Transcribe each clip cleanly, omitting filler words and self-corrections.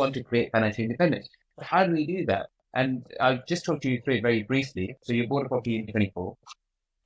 want to create financial independence. But how do we do that? And I'll just talk to you through it very briefly. So you bought a property in 24.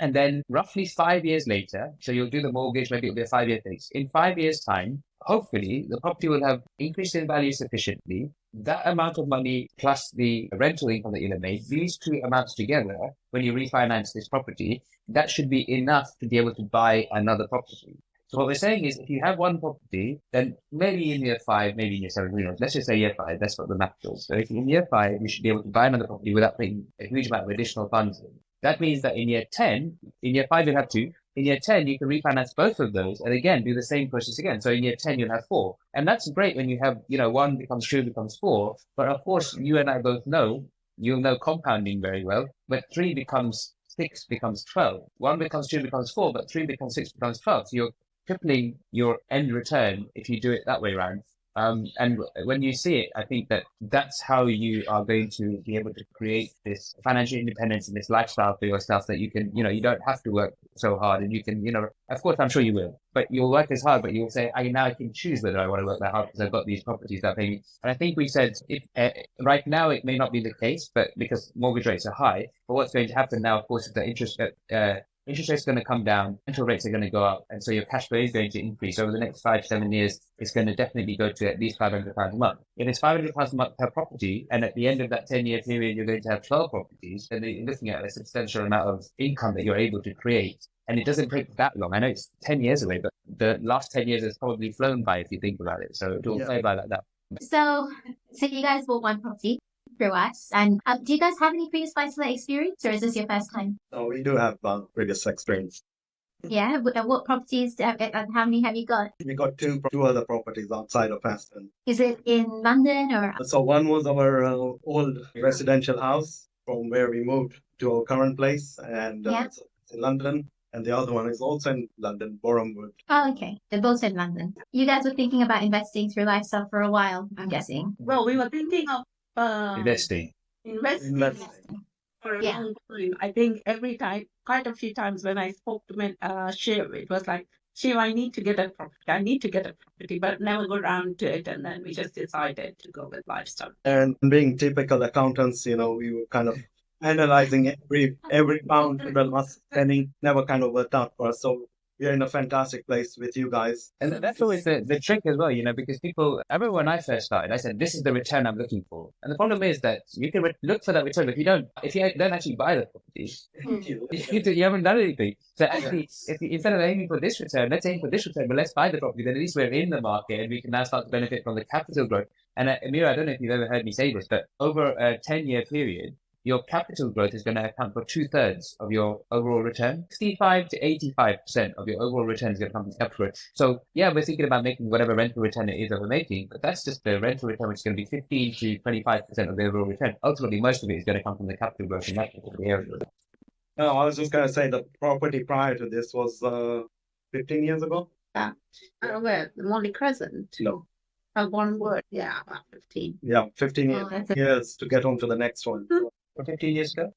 And then roughly 5 years later, so you'll do the mortgage, maybe it'll be a 5-year fix. In 5 years' time, hopefully the property will have increased in value sufficiently. That amount of money plus the rental income that you'll have made, these two amounts together, when you refinance this property, that should be enough to be able to buy another property. So what we're saying is if you have one property, then maybe in year 5, maybe in year 7, let's just say year 5, that's what the math is. So if in year 5, you should be able to buy another property without putting a huge amount of additional funds in. That means that in year 10, in year 5, you'll have 2. In year 10, you can refinance both of those and again, do the same process again. So in year 10, you'll have 4. And that's great when you have, 1 becomes 2, becomes 4. But of course, you and I both know, you'll know compounding very well, but 3 becomes 6, becomes 12. 1 becomes 2, becomes 4, but 3 becomes 6, becomes 12. So you're tripling your end return if you do it that way around. And when you see it, I think that that's how you are going to be able to create this financial independence and this lifestyle for yourself that you can, you don't have to work so hard and you can, of course, I'm sure you will, but you'll work as hard, but you'll say, now I can choose whether I want to work that hard because I've got these properties that pay me. And I think we said right now it may not be the case, but because mortgage rates are high, but what's going to happen now, of course, is that interest rates are going to come down, rental rates are going to go up, and so your cash flow is going to increase. Over the next 5-7 years, it's going to definitely go to at least £500 a month. If it's £500 a month per property, and at the end of that 10-year period, you're going to have 12 properties, then you're looking at a substantial amount of income that you're able to create. And it doesn't take that long. I know it's 10 years away, but the last 10 years has probably flown by if you think about it. So it will play by like that. So you guys bought one property through us, and do you guys have any previous buy-to-let experience, or is this your first time? No, we do have previous experience. Yeah, what properties and how many have you got? We got two other properties outside of Aston. Is it in London or? So one was our old residential house from where we moved to our current place, and it's in London. And the other one is also in London, Borehamwood. Oh, okay. They're both in London. You guys were thinking about investing through lifestyle for a while, I'm guessing. Well, we were thinking of investing. For a long time. I think every time, quite a few times when I spoke to Shiv, it was like, Shiv, I need to get a property, but never go around to it. And then we just decided to go with lifestyle. And being typical accountants, we were kind of analyzing every pound people was spending, never kind of worked out for us. So we're in a fantastic place with you guys. And that's always the trick as well, because people, I remember when I first started, I said, this is the return I'm looking for. And the problem is that you can look for that return, but if you don't actually buy the property, you haven't done anything. So actually, instead of aiming for this return, let's aim for this return, but let's buy the property. Then at least we're in the market and we can now start to benefit from the capital growth. And Meera, I don't know if you've ever heard me say this, but over a 10-year period, your capital growth is going to account for 2/3 of your overall return. 65 to 85% of your overall return is going to come from capital growth. So yeah, we're thinking about making whatever rental return it is that we're making, but that's just the rental return, which is going to be 15 to 25% of the overall return. Ultimately, most of it is going to come from the capital growth in that particular area. No, I was just going to say the property prior to this was 15 years ago. Yeah. Where? The Molly Crescent? No. One word. Yeah, about 15. Yeah, 15 years to get on to the next one. 15 years ago?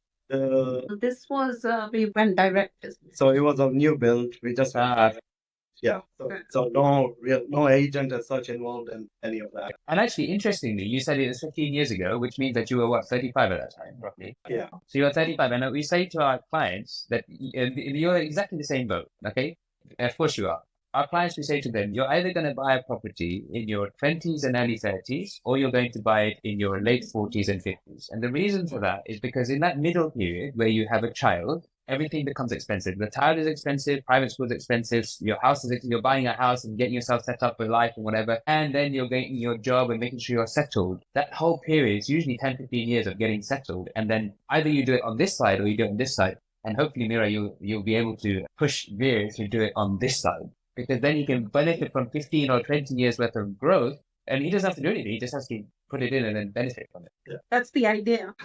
This was, we went direct. So it was a new build. We just, so no agent as such involved in any of that. And actually, interestingly, you said it was 15 years ago, which means that you were, 35 at that time, roughly? Yeah. So you were 35. And we say to our clients that you're exactly the same boat, okay? Of course you are. Our clients, we say to them, you're either going to buy a property in your 20s and early 30s, or you're going to buy it in your late 40s and 50s. And the reason for that is because in that middle period where you have a child, everything becomes expensive. The child is expensive, private school is expensive, your house is expensive, you're buying a house and getting yourself set up for life and whatever, and then you're getting your job and making sure you're settled. That whole period is usually 10, 15 years of getting settled. And then either you do it on this side or you do it on this side. And hopefully, Meera, you'll be able to push Veer to do it on this side. Because then you can benefit from 15 or 20 years worth of growth, and he doesn't have to do anything. He just has to put it in and then benefit from it. Yeah. That's the idea.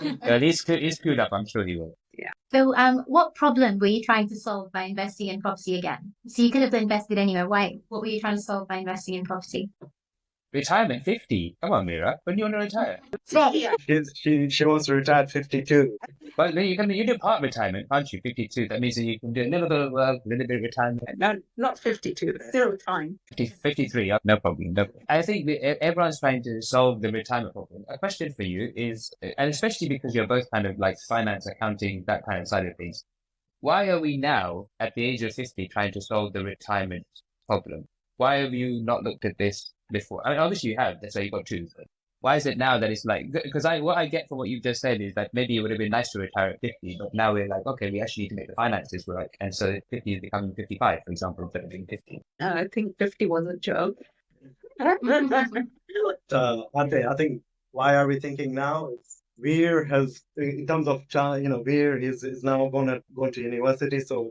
He's screwed up. I'm sure he will. Yeah. So, what problem were you trying to solve by investing in property again? So you could have invested anywhere. Why? What were you trying to solve by investing in property? Retirement 50. Come on, Meera. When do you want to retire? She wants to retire at 52. But you do part retirement, can't you? 52. That means that you can do a little bit of work, a little bit of retirement. No, not 52. Still time. 53. No problem. No. I think everyone's trying to solve the retirement problem. A question for you is, and especially because you're both kind of like finance, accounting, that kind of side of things. Why are we now at the age of 50 trying to solve the retirement problem? Why have you not looked at this before? I mean, obviously you have. That's why you got two. But why is it now that it's like, because what I get from what you've just said is that maybe it would have been nice to retire at 50, but now we're like, okay, we actually need to make the finances work. And so 50 is becoming 55, for example, instead of being 50. I think 50 was a joke. I think why are we thinking now? Weir has, in terms of Weir is now going to university, so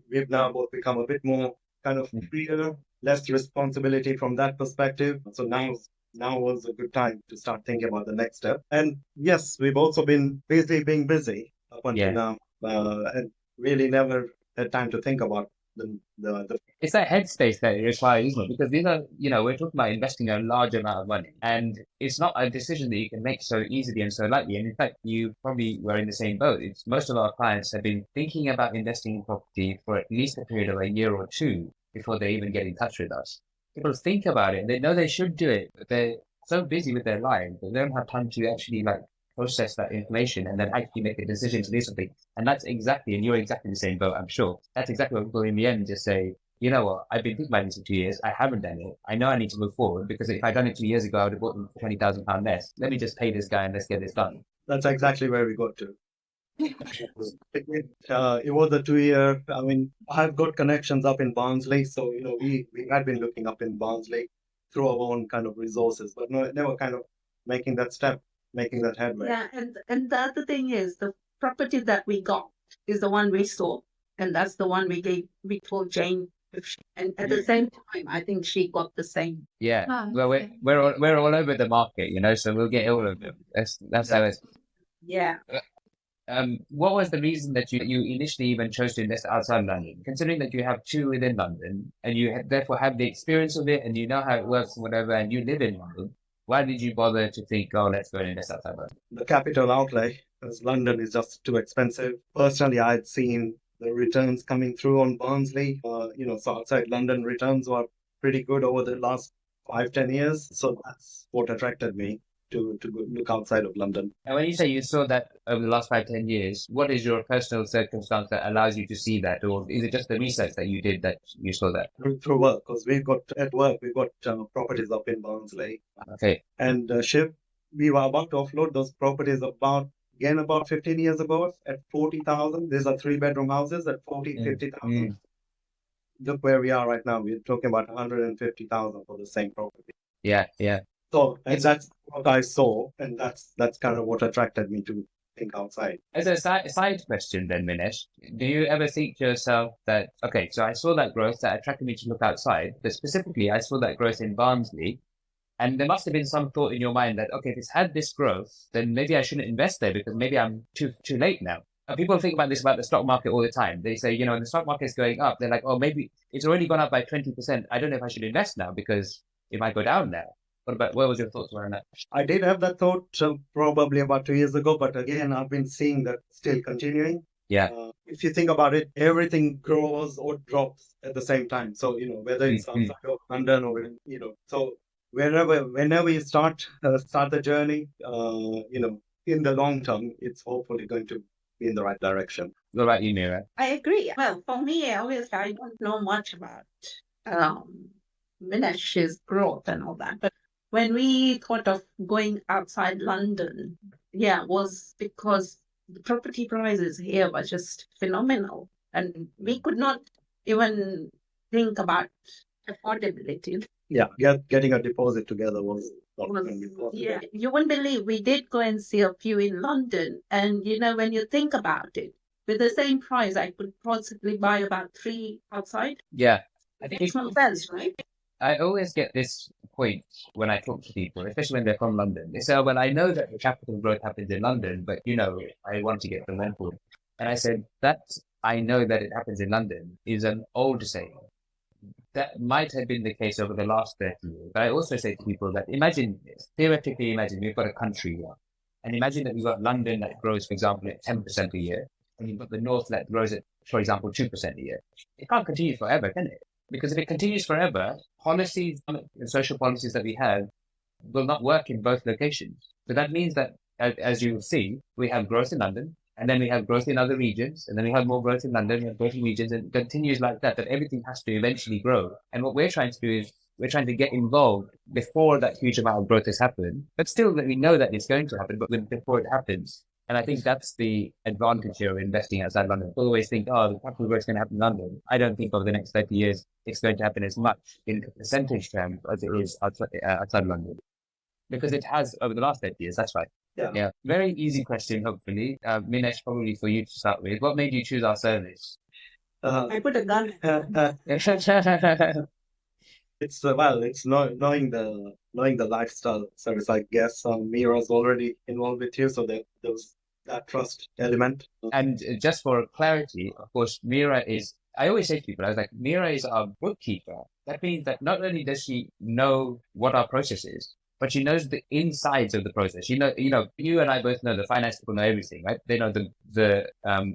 we've now both become a bit more kind of freer, less responsibility from that perspective. So now was a good time to start thinking about the next step. And yes, we've also been being busy up until now, and really never had time to think about the It's that headspace that it requires, isn't it? Because these are, we're talking about investing a large amount of money, and it's not a decision that you can make so easily and so lightly. And in fact, you probably were in the same boat. Most of our clients have been thinking about investing in property for at least a period of a year or two before they even get in touch with us. People think about it, and they know they should do it, but they're so busy with their lives that they don't have time to actually process that information and then actually make a decision to do something. And and you're exactly the same boat, I'm sure. That's exactly what people in the end just say, you know what, I've been thinking about this for 2 years. I haven't done it. I know I need to move forward because if I'd done it 2 years ago, I would have bought them for £20,000 less. Let me just pay this guy and let's get this done. That's exactly where we got to. It was a 2 year. I mean, I've got connections up in Barnsley, so we had been looking up in Barnsley through our own kind of resources, but never kind of making that step, making that headway. Yeah, and the other thing is the property that we got is the one we saw, and that's the one we told Jane. And at the same time, I think she got the same. Yeah. Oh, Well, okay. we're all over the market, so we'll get all of them. That's how it's. Yeah. What was the reason that you initially even chose to invest outside London? Considering that you have two within London and you therefore have the experience of it and you know how it works and whatever, and you live in London, why did you bother to think, oh, let's go and invest outside London? The capital outlay, because London is just too expensive. Personally, I'd seen the returns coming through on Barnsley. So outside London returns were pretty good over the last 5-10 years. So that's what attracted me to look outside of London. And when you say you saw that over the last 5-10 years, what is your personal circumstance that allows you to see that? Or is it just the research that you did that you saw that? Through work, because we've got properties up in Barnsley. Okay. And Shiv, we were about to offload those properties about 15 years ago at 40,000. These are 3-bedroom houses at 50,000. Look where we are right now. We're talking about 150,000 for the same property. Yeah. So, and that's what I saw, and that's kind of what attracted me to think outside. As a side question then, Minesh, do you ever think to yourself that, okay, so I saw that growth that attracted me to look outside, but specifically I saw that growth in Barnsley, and there must have been some thought in your mind that, okay, if it's had this growth, then maybe I shouldn't invest there because maybe I'm too late now. People think about this about the stock market all the time. They say, the stock market is going up. They're like, oh, maybe it's already gone up by 20%. I don't know if I should invest now because it might go down now. What was your thoughts around that? I did have that thought probably about 2 years ago, but again, I've been seeing that still continuing. Yeah. If you think about it, everything grows or drops at the same time. So, whether it's outside of London or, so whenever you start the journey, in the long term, it's hopefully going to be in the right direction. What about you, Meera? I agree. Well, for me, obviously, I don't know much about Minesh's growth and all that, but when we thought of going outside London, was because the property prices here were just phenomenal. And we could not even think about affordability. Yeah, getting a deposit together was Yeah, you wouldn't believe we did go and see a few in London. And, when you think about it, with the same price, I could possibly buy about 3 outside. Yeah. I think it makes sense, right? I always get this point when I talk to people, especially when they're from London. They say, oh, well, I know that the capital growth happens in London, but, I want to get the rental. And I said, I know that it happens in London is an old saying. That might have been the case over the last 30 years. But I also say to people that theoretically imagine we've got a country here. And imagine that we've got London that grows, for example, at 10% a year. And you've got the North that grows at, for example, 2% a year. It can't continue forever, can it? Because if it continues forever, policies and social policies that we have will not work in both locations. So that means that, as you will see, we have growth in London, and then we have growth in other regions, and then we have more growth in London, we have growth in regions, and it continues like that, that everything has to eventually grow. And what we're trying to do is we're trying to get involved before that huge amount of growth has happened, but still that we know that it's going to happen, but before it happens. And I think that's the advantage here of investing outside London. People always think, oh, the capital growth is going to happen in London. I don't think over the next 30 years it's going to happen as much in percentage terms as it is outside London. Because it has over the last 8 years, that's right. Yeah. Very easy question, hopefully. Minesh, probably for you to start with. What made you choose our service? I put a gun. It's knowing the lifestyle service. I guess Meera's already involved with you, so there was that trust element. And just for clarity, of course, Meera is. I always say to people, I was like, Meera is our bookkeeper. That means that not only does she know what our process is, but she knows the insides of the process. You and I both know the finance people know everything, right? They know the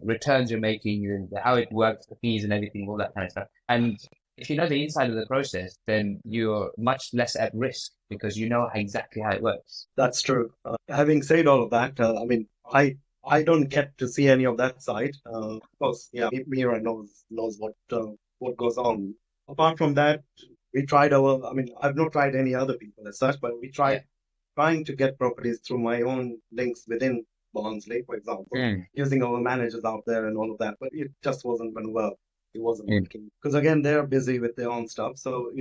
returns you're making, how it works, the fees and everything, all that kind of stuff. And if you know the inside of the process, then you're much less at risk because you know exactly how it works. That's true. Having said all of that, I don't get to see any of that side. Of course, Meera knows what goes on. Apart from that, we tried I've not tried any other people as such, but we tried trying to get properties through my own links within Barnsley, for example, using our managers out there and all of that, but it just wasn't going to work. It wasn't working. Because again, they're busy with their own stuff. So,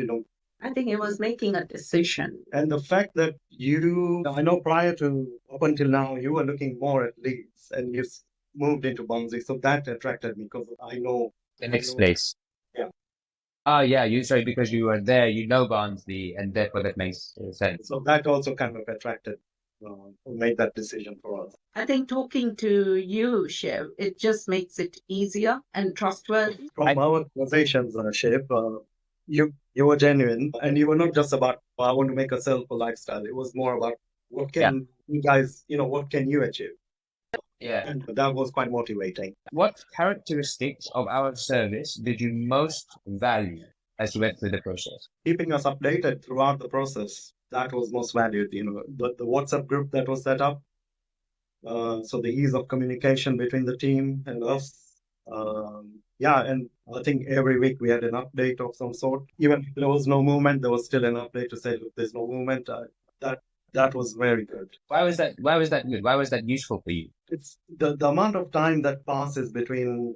I think it was making a decision. And the fact that I know prior to up until now, you were looking more at Leeds and you moved into Barnsley. So that attracted me because I know the next place. Yeah. Because you were there, you know Barnsley, and therefore that makes sense. So that also kind of attracted, made that decision for us. I think talking to you, Shiv, it just makes it easier and trustworthy. From our conversations, Shiv, you were genuine, and you were not just about, I want to make a sell for lifestyle. It was more about what can you guys, what can you achieve? Yeah. And that was quite motivating. What characteristics of our service did you most value as you went through the process? Keeping us updated throughout the process. That was most valued, the WhatsApp group that was set up. So the ease of communication between the team and us. And I think every week we had an update of some sort. Even if there was no movement, there was still an update to say, look, there's no movement. That was very good. Why was that good? Why was that useful for you? It's the amount of time that passes between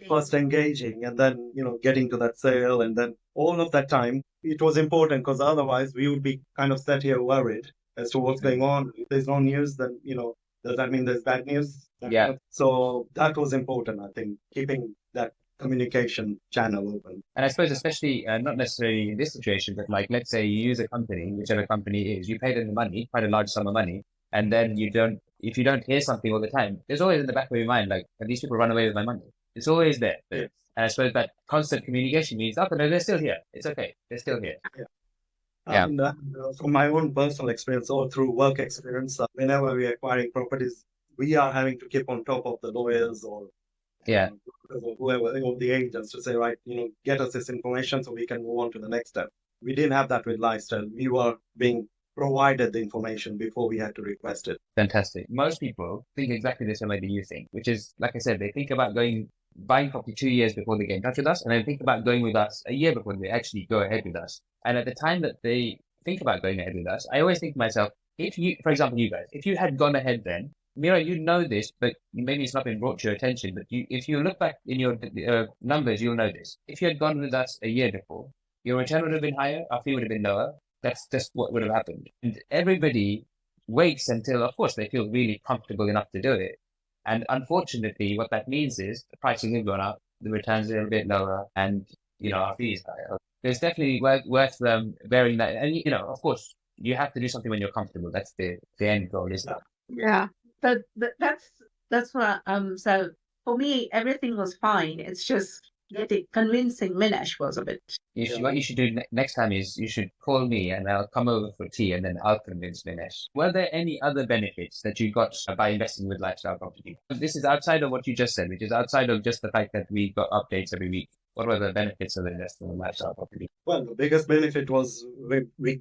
first engaging and then getting to that sale, and then all of that time, it was important because otherwise we would be kind of sat here worried as to what's going on. If there's no news, then does that mean there's bad news? So that was important, I think, keeping that communication channel open. And I suppose especially not necessarily in this situation, but like let's say you use a company, whichever company it is, you pay them the money, quite a large sum of money, and then if you don't hear something all the time, there's always in the back of your mind, like, have these people run away with my money? It's always there. Yeah. And I suppose that constant communication means, no, they're still here. It's okay. They're still here. And from my own personal experience or through work experience, whenever we're acquiring properties, we are having to keep on top of the lawyers or whoever, the agents to say, right, get us this information so we can move on to the next step. We didn't have that with lifestyle. We were being provided the information before we had to request it. Fantastic. Most people think exactly the same way that you think, which is, like I said, they think about buying property 2 years before they get in touch with us, and they think about going with us a year before they actually go ahead with us. And at the time that they think about going ahead with us, I always think to myself, if you, for example, you guys, if you had gone ahead then, Meera, you know this, but maybe it's not been brought to your attention, but if you look back in your numbers, you'll know this. If you had gone with us a year before, your return would have been higher, our fee would have been lower. That's just what would have happened. And everybody waits until, of course, they feel really comfortable enough to do it. And unfortunately, what that means is the prices have gone up, the returns are a bit lower, and, our fees higher. There's definitely worth bearing that. And, of course, you have to do something when you're comfortable. That's the end goal, isn't it? Yeah. But that's what, so for me, everything was fine. It's just convincing Minesh was a bit. What you should do next time is you should call me and I'll come over for tea and then I'll convince Minesh. Were there any other benefits that you got by investing with lifestyle property? This is outside of what you just said, which is outside of just the fact that we got updates every week. What were the benefits of investing in lifestyle property? Well, the biggest benefit was we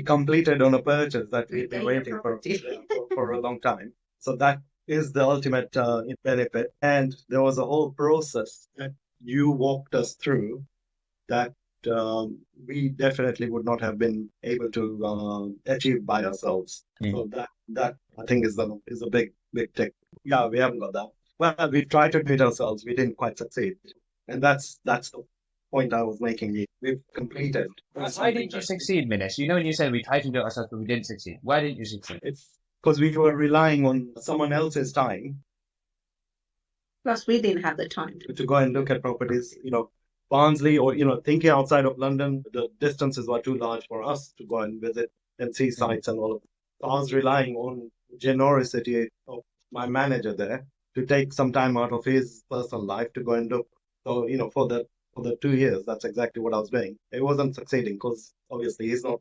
completed on a purchase that we've been waiting for a long time. So that is the ultimate benefit. And there was a whole process that you walked us through that we definitely would not have been able to achieve by ourselves. So that I think is a big tick. Yeah, we haven't got that. Well, we tried to do it ourselves. We didn't quite succeed, and that's the point I was making. We've completed. Why didn't you succeed, Minesh? You know, when you said we tried to do it ourselves, but we didn't succeed. Why didn't you succeed? It's because we were relying on someone else's time. Plus, we didn't have the time to go and look at properties. Barnsley or thinking outside of London, the distances were too large for us to go and visit and see sites and all of that. So I was relying on generosity of my manager there to take some time out of his personal life to go and look. So for the 2 years, that's exactly what I was doing. It wasn't succeeding because obviously he's not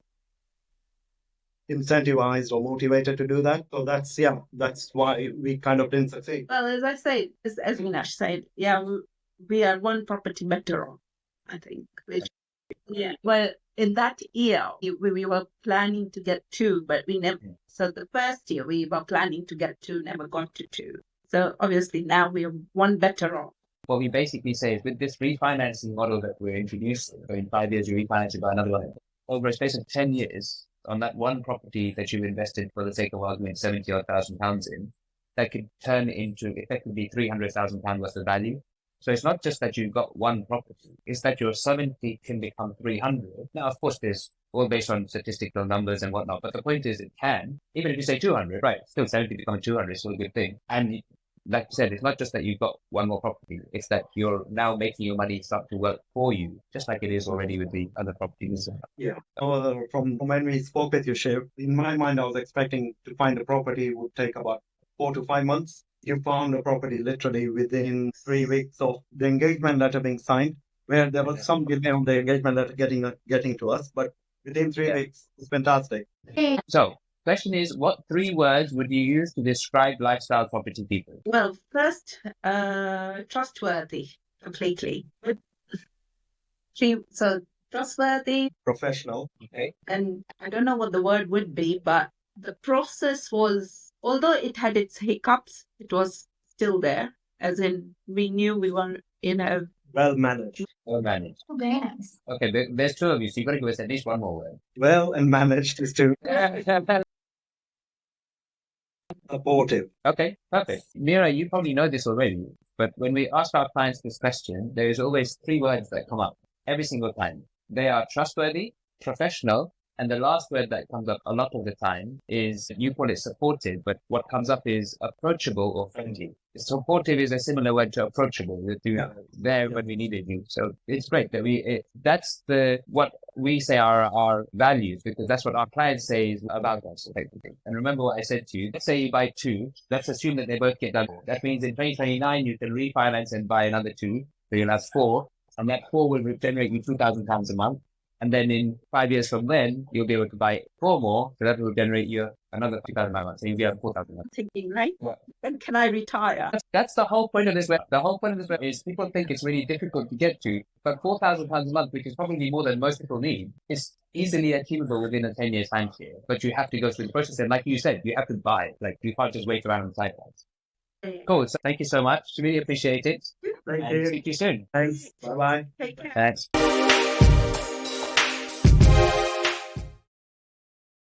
incentivized or motivated to do that. So that's why we kind of didn't succeed. Well, as I say, as Minash said, we are one property better off, I think. Well, in that year, we were planning to get 2, but we never. So the first year we were planning to get 2, never got to 2. So obviously now we are one better off. What we basically say is with this refinancing model that we're introducing, so in 5 years you refinance it by another one, over a space of 10 years, on that one property that you've invested for the sake of argument £70,000 in, that could turn into effectively £300,000 worth of value. So it's not just that you've got one property, it's that your 70 can become 300. Now, of course, there's all based on statistical numbers and whatnot, but the point is it can, even if you say 200, right, still 70 becoming 200 is still a good thing. And like you said, it's not just that you've got one more property, it's that you're now making your money start to work for you, just like it is already with the other properties. Yeah. From when we spoke with you, Shiv, in my mind, I was expecting to find a property would take about 4 to 5 months. You found a property literally within 3 weeks of the engagement letter being signed, where there was some delay on the engagement letter getting to us, but within 3 weeks, it's fantastic. So, question is, what 3 words would you use to describe lifestyle property people? Well, first, trustworthy, completely. So trustworthy, Professional. Okay. and I don't know what the word would be, but the process was, although it had its hiccups, it was still there. As in, we knew we were in a Well managed. Well managed. Oh, very nice. Okay, there's 2 of you, so you've got to give us at least one more word. Well and managed is too supportive. Okay, perfect. Meera, you probably know this already, but when we ask our clients this question, there is always 3 words that come up every single time. They are trustworthy, professional, and the last word that comes up a lot of the time is, you call it supportive, but what comes up is approachable or friendly. Supportive is a similar word to approachable. You're there when we needed you. So it's great that that's what we say are our values, because that's what our clients say is about us, effectively. And remember what I said to you, let's say you buy 2, let's assume that they both get done. That means in 2029, you can refinance and buy another 2. So you'll have 4, and that 4 will generate you £2,000 a month. And then in 5 years from then, you'll be able to buy 4 more, so that will generate you another £2,000 a month. So you'll be at £4,000. thinking, right? Yeah. When can I retire? That's the whole point of this web. The whole point of this web is people think it's really difficult to get to, but £4,000 a month, which is probably more than most people need, is easily achievable within a 10-year time scale. But you have to go through the process, and like you said, you have to buy it. Like, you can't just wait around on the sidelines. Cool. So thank you so much. Really appreciate it. Thank And you. speak to you soon. Thanks. Bye-bye. Take care. Thanks.